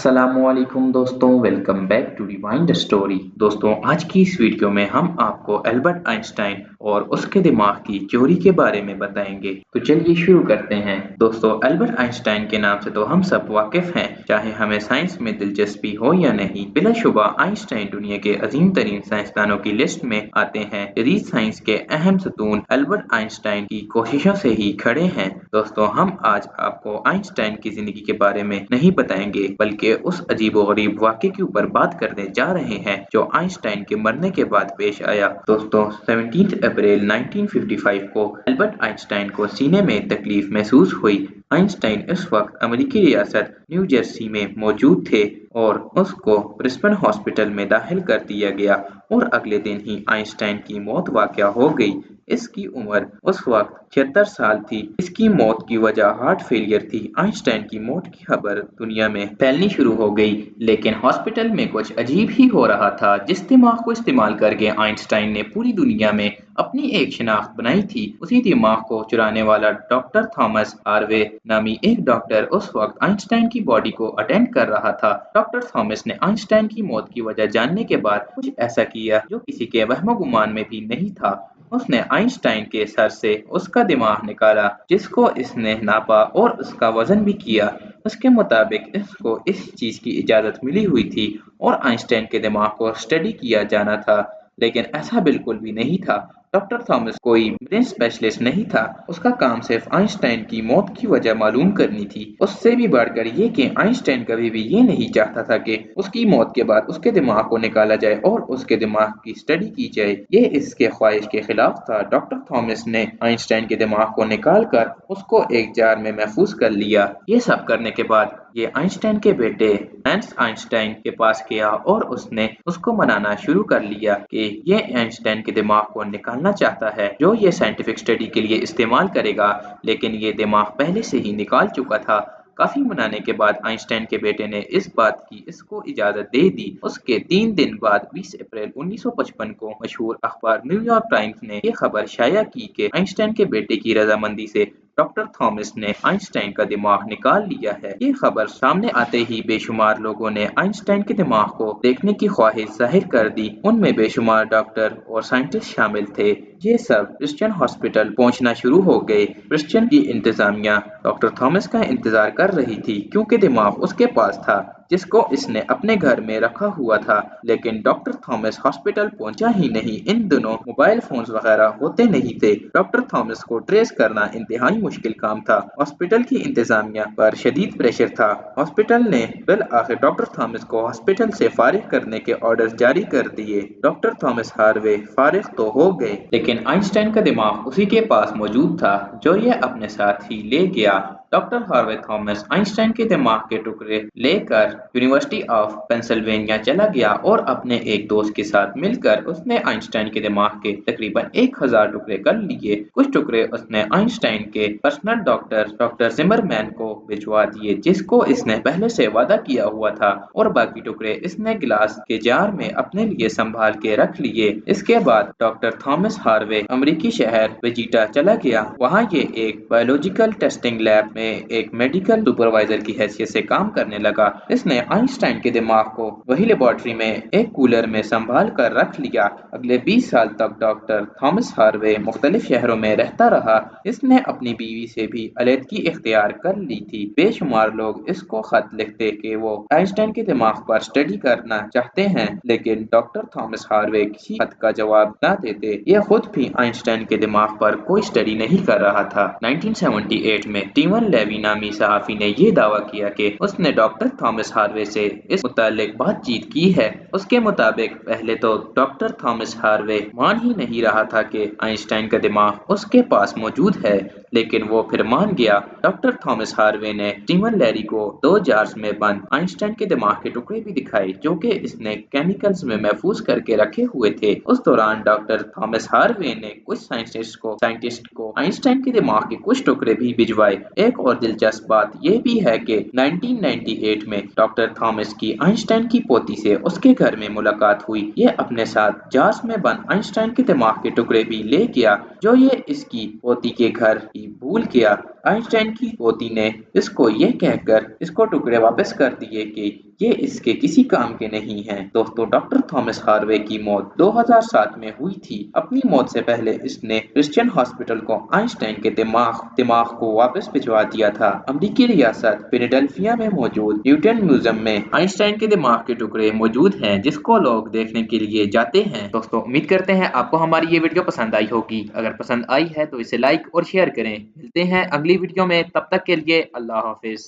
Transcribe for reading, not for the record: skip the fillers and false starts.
अस्सलामुअलैकुम दोस्तों, welcome back to rewind story. दोस्तों, आज की इस वीडियो में हम आपको अल्बर्ट आइंस्टाइन और उसके दिमाग की चोरी के बारे में बताएंगे। तो चलिए शुरू करते हैं। दोस्तों, अल्बर्ट आइंस्टाइन के नाम से तो हम सब वाकिफ हैं, चाहे हमें साइंस में दिलचस्पी हो या नहीं। बिलाशुबा आइंस्टाइन दुनिया के अजीम तरीन साइंसदानों की लिस्ट में आते हैं। जदीद साइंस के अहम सतून अल्बर्ट आइंस्टाइन की कोशिशों से ही खड़े हैं। दोस्तों, हम आज आपको आइंस्टाइन की जिंदगी के बारे में नहीं बताएंगे, बल्कि उस अजीबोगरीब वाक़े के ऊपर बात करने जा रहे हैं जो आइंस्टाइन के मरने के बाद पेश आया। दोस्तों, 17 अप्रैल 1955 को अल्बर्ट आइंस्टाइन को सीने में तकलीफ महसूस हुई। आइंस्टाइन इस वक्त अमेरिकी रियासत न्यू जर्सी में मौजूद थे और उसको ब्रिस्बेन हॉस्पिटल में दाखिल कर दिया गया और अगले दिन ही आइंस्टाइन की मौत वाक़या हो गई। इसकी उम्र उस वक्त 76 साल थी। इसकी मौत की वजह हार्ट फेलियर थी। आइंस्टाइन की मौत की खबर दुनिया में फैलनी शुरू हो गई, लेकिन हॉस्पिटल में कुछ अजीब ही हो रहा था। जिस दिमाग को इस्तेमाल करके आइंस्टाइन ने पूरी दुनिया में अपनी एक शिनाख्त बनाई थी, उसी दिमाग को चुराने वाला डॉक्टर थॉमस हार्वे नामी एक डॉक्टर उस वक्त आइंस्टाइन की बॉडी को अटेंड कर रहा था। डॉक्टर थॉमस ने आइंस्टाइन की मौत की वजह जानने के बाद कुछ ऐसा किया जो किसी के वहमो गुमान में भी नहीं था। उसने आइंस्टाइन के सर से उसका दिमाग निकाला, जिसको इसने नापा और उसका वजन भी किया। उसके मुताबिक इसको इस चीज की इजाजत मिली हुई थी और आइंस्टाइन के दिमाग को स्टडी किया जाना था, लेकिन ऐसा बिल्कुल भी नहीं था। डॉक्टर थॉमस कोई ब्रेन स्पेशलिस्ट नहीं था। उसका काम सिर्फ आइंस्टाइन की मौत की वजह मालूम करनी थी। उससे भी बढ़कर ये कि आइंस्टाइन कभी भी ये नहीं चाहता था कि उसकी मौत के बाद उसके दिमाग को निकाला जाए और उसके दिमाग की स्टडी की जाए। ये इसके ख्वाहिश के खिलाफ था। डॉक्टर थॉमस ने आइंस्टाइन के दिमाग को निकाल कर उसको एक जार में महफूज कर लिया। ये सब करने के बाद ये आइंस्टाइन के बेटे हैंस आइंस्टाइन के पास गया और उसने उसको मनाना शुरू कर लिया कि ये आइंस्टाइन के दिमाग को निकालना चाहता है, जो ये साइंटिफिक स्टडी के लिए इस्तेमाल करेगा, लेकिन ये दिमाग पहले से ही निकाल चुका था। काफी मनाने के बाद आइंस्टाइन के बेटे ने इस बात की इसको इजाजत दे दी। उसके 3 दिन बाद 20 अप्रैल 1955 को मशहूर अखबार न्यूयॉर्क टाइम्स ने ये खबर शाया की कि आइंस्टाइन के बेटे की रजामंदी से डॉक्टर थॉमस ने आइंस्टाइन का दिमाग निकाल लिया है। ये खबर सामने आते ही बेशुमार लोगों ने आइंस्टाइन के दिमाग को देखने की ख्वाहिश जाहिर कर दी। उनमें बेशुमार डॉक्टर और साइंटिस्ट शामिल थे। ये सब क्रिश्चियन हॉस्पिटल पहुंचना शुरू हो गए। क्रिश्चियन की इंतजामिया डॉक्टर थॉमस का इंतजार कर रही थी, क्योंकि दिमाग उसके पास था, जिसको इसने अपने घर में रखा हुआ था। लेकिन डॉक्टर थॉमस हॉस्पिटल पहुंचा ही नहीं। इन दिनों मोबाइल फोन्स वगैरह होते नहीं थे। डॉक्टर थॉमस को ट्रेस करना इंतहाई मुश्किल काम था। हॉस्पिटल की इंतजामिया पर शदीद प्रेशर था। हॉस्पिटल ने बिल आखिर डॉक्टर थॉमस को हॉस्पिटल से फारिग करने के ऑर्डर जारी कर दिए। डॉक्टर थॉमस हार्वे फारिग तो हो गए, लेकिन आइंस्टाइन का दिमाग उसी के पास मौजूद था, जो यह अपने साथ ही ले गया। डॉक्टर हार्वे थॉमस आइंस्टाइन के दिमाग के टुकड़े लेकर यूनिवर्सिटी ऑफ पेंसिल्वेनिया चला गया और अपने एक दोस्त के साथ मिलकर उसने आइंस्टाइन के दिमाग के तकरीबन 1000 टुकड़े कर लिए। कुछ टुकड़े उसने आइंस्टाइन के पर्सनल डॉक्टर जिमरमैन को भिजवा दिए, जिसको इसने पहले से वादा किया हुआ था, और बाकी टुकड़े इसने गिलास के जार में अपने लिए संभाल के रख लिए। इसके बाद डॉक्टर थॉमस हार्वे अमेरिकी शहर विजिटा चला गया। वहाँ ये एक बायोलॉजिकल टेस्टिंग लैब में एक मेडिकल सुपरवाइजर की हैसियत से काम करने लगा। इसने आइंस्टाइन के दिमाग को वही लेबोरेटरी में एक कूलर में संभाल कर रख लिया। अगले 20 साल तक डॉक्टर थॉमस हार्वे मुख्तलिफ शहरों में रहता रहा। इसने अपनी बीवी से भी अलहदगी इख्तियार कर ली थी। बेशुमार लोग इसको खत लिखते कि वो आइंस्टाइन के दिमाग पर स्टडी करना चाहते हैं, लेकिन डॉक्टर थॉमस हार्वे किसी खत का जवाब न देते। ये खुद भी आइंस्टाइन के दिमाग पर कोई स्टडी नहीं कर रहा था। 1978 में स्टीवन लेवी नामी सहाफी ने ये दावा किया कि उसने डॉक्टर थॉमस हार्वे से इस मुतालिक बातचीत की है। उसके मुताबिक पहले तो डॉक्टर थॉमस हार्वे मान ही नहीं रहा था कि आइंस्टाइन का दिमाग उसके पास मौजूद है, लेकिन वो फिर मान गया। डॉक्टर थॉमस हार्वे ने स्टीवन लेरी को 2 जार्स में बंद आइंस्टाइन के दिमाग के टुकड़े भी दिखाए, जो कि इसने केमिकल्स में महफूज करके रखे हुए थे। उस दौरान डॉक्टर थॉमस हार्वे ने कुछ साइंटिस्ट को आइंस्टाइन के दिमाग के कुछ टुकड़े भी भिजवाए। एक और दिलचस्प बात यह भी है कि 1998 में डॉक्टर थॉमस की आइंस्टाइन की पोती से उसके घर में मुलाकात हुई। ये अपने साथ जार्स में बंद आइंस्टाइन के दिमाग के टुकड़े भी ले गया, जो ये इसकी पोती के घर ही भूल गया। आइंस्टाइन की पोती ने इसको यह कहकर इसको टुकड़े वापस कर दिए कि ये इसके किसी काम के नहीं हैं। दोस्तों, डॉक्टर थॉमस हार्वे की मौत 2007 में हुई थी। अपनी मौत से पहले इसने क्रिश्चियन हॉस्पिटल को आइंस्टाइन के दिमाग को वापस भिजवा दिया था। अमेरिकी रियासत फिलाडेल्फिया में मौजूद न्यूटन म्यूजियम में आइंस्टाइन के दिमाग के टुकड़े मौजूद हैं, जिसको लोग देखने के लिए जाते हैं। दोस्तों, उम्मीद करते हैं आपको हमारी ये वीडियो पसंद आई होगी। अगर पसंद आई है तो इसे लाइक और शेयर करें। मिलते हैं अगली वीडियो में, तब तक के लिए अल्लाह हाफिज।